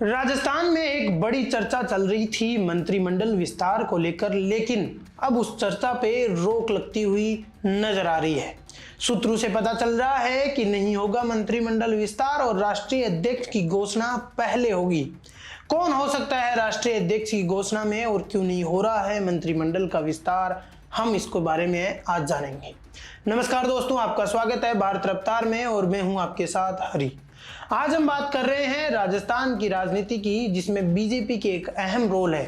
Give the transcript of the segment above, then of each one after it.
राजस्थान में एक बड़ी चर्चा चल रही थी मंत्रिमंडल विस्तार को लेकर, लेकिन अब उस चर्चा पे रोक लगती हुई नजर आ रही है। सूत्रों से पता चल रहा है कि नहीं होगा मंत्रिमंडल विस्तार और राष्ट्रीय अध्यक्ष की घोषणा पहले होगी। कौन हो सकता है राष्ट्रीय अध्यक्ष की घोषणा में और क्यों नहीं हो रहा है मंत्रिमंडल का विस्तार, हम इसको बारे में आज जानेंगे। नमस्कार दोस्तों, आपका स्वागत है भारत रफ्तार में और मैं हूं आपके साथ हरी। आज हम बात कर रहे हैं राजस्थान की राजनीति की, जिसमें बीजेपी के एक अहम रोल है,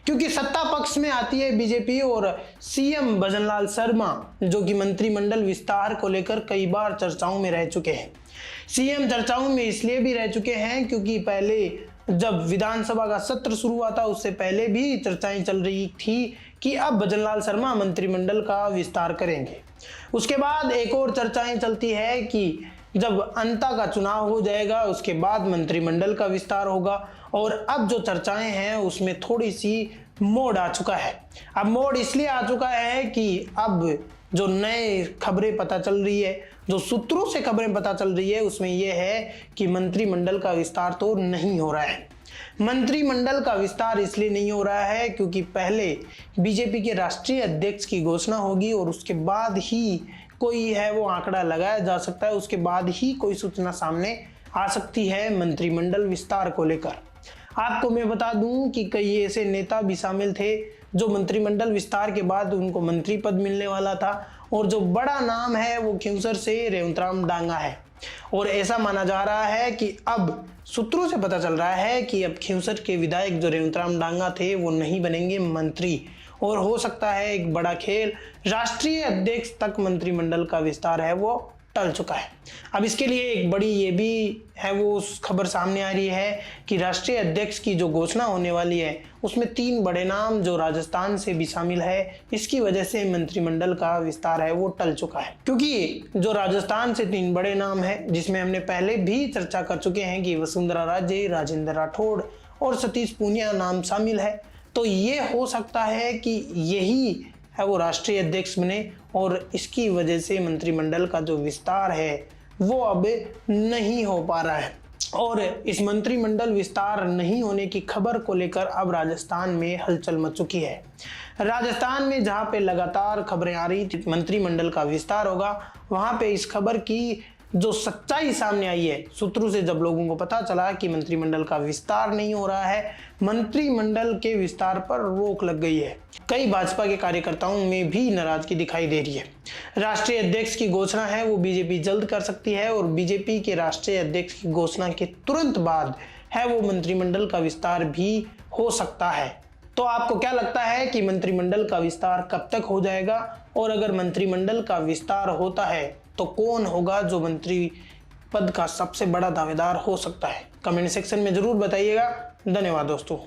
क्योंकि सत्ता पक्ष में आती है बीजेपी और सीएम भजनलाल शर्मा, जो कि मंत्रिमंडल विस्तार को लेकर कई बार चर्चाओं में रह चुके हैं। सीएम चर्चाओं में इसलिए भी रह चुके हैं क्योंकि पहले जब विधानसभा का सत्र शुरू हुआ था उससे पहले भी चर्चाएं चल रही थी कि अब भजनलाल शर्मा मंत्रिमंडल का विस्तार करेंगे। उसके बाद एक और चर्चाएं चलती है कि जब अंता का चुनाव हो जाएगा उसके बाद मंत्रिमंडल का विस्तार होगा, और अब जो चर्चाएं हैं उसमें थोड़ी सी मोड़ आ चुका है। अब मोड़ इसलिए आ चुका है कि अब जो नए खबरें पता चल रही है, जो सूत्रों से खबरें पता चल रही है, उसमें यह है कि मंत्रिमंडल का विस्तार तो नहीं हो रहा है। मंत्रिमंडल का विस्तार इसलिए नहीं हो रहा है क्योंकि पहले बीजेपी के राष्ट्रीय अध्यक्ष की घोषणा होगी और उसके बाद ही कोई है वो आंकड़ा लगाया जा सकता है, उसके बाद ही कोई सूचना सामने आ सकती है मंत्रिमंडल विस्तार को लेकर। आपको मैं बता दूं कि कई ऐसे नेता भी शामिल थे जो मंत्रिमंडल विस्तार के बाद उनको मंत्री पद मिलने वाला था, और जो बड़ा नाम है वो खींवसर से रेवंतराम डांगा है। और ऐसा माना जा रहा है कि अब सूत्रों से पता चल रहा है कि अब खींवसर के विधायक जो रेवंतराम डांगा थे वो नहीं बनेंगे मंत्री, और हो सकता है एक बड़ा खेल राष्ट्रीय अध्यक्ष तक मंत्रिमंडल का विस्तार है वो टल चुका है। अब इसके लिए एक बड़ी ये भी है वो खबर सामने आ रही है कि राष्ट्रीय अध्यक्ष की जो घोषणा होने वाली है उसमें 3 बड़े नाम जो राजस्थान से भी शामिल है, इसकी वजह से मंत्रिमंडल का विस्तार है वो टल चुका है। क्योंकि जो राजस्थान से 3 बड़े नाम है, जिसमें हमने पहले भी चर्चा कर चुके हैं कि वसुंधरा राजे, राजेंद्र राठौड़ और सतीश पूनिया नाम शामिल है, तो ये हो सकता है कि यही है वो राष्ट्रीय अध्यक्ष बने, और इसकी वजह से मंत्रिमंडल का जो विस्तार है वो अब नहीं हो पा रहा है। और इस मंत्रिमंडल विस्तार नहीं होने की खबर को लेकर अब राजस्थान में हलचल मच चुकी है। राजस्थान में जहां पे लगातार खबरें आ रही थी मंत्रिमंडल का विस्तार होगा, वहां पे इस खबर की जो सच्चाई सामने आई है, सूत्रों से जब लोगों को पता चला कि मंत्रिमंडल का विस्तार नहीं हो रहा है, मंत्रिमंडल के विस्तार पर रोक लग गई है। कई भाजपा के कार्यकर्ताओं में भी नाराजगी दिखाई दे रही है। राष्ट्रीय अध्यक्ष की घोषणा है वो बीजेपी जल्द कर सकती है, और बीजेपी के राष्ट्रीय अध्यक्ष की घोषणा के तुरंत बाद है वो मंत्रिमंडल का विस्तार भी हो सकता है। तो आपको क्या लगता है कि मंत्रिमंडल का विस्तार कब तक हो जाएगा, और अगर मंत्रिमंडल का विस्तार होता है तो कौन होगा जो मंत्री पद का सबसे बड़ा दावेदार हो सकता है? कमेंट सेक्शन में जरूर बताइएगा। धन्यवाद दोस्तों।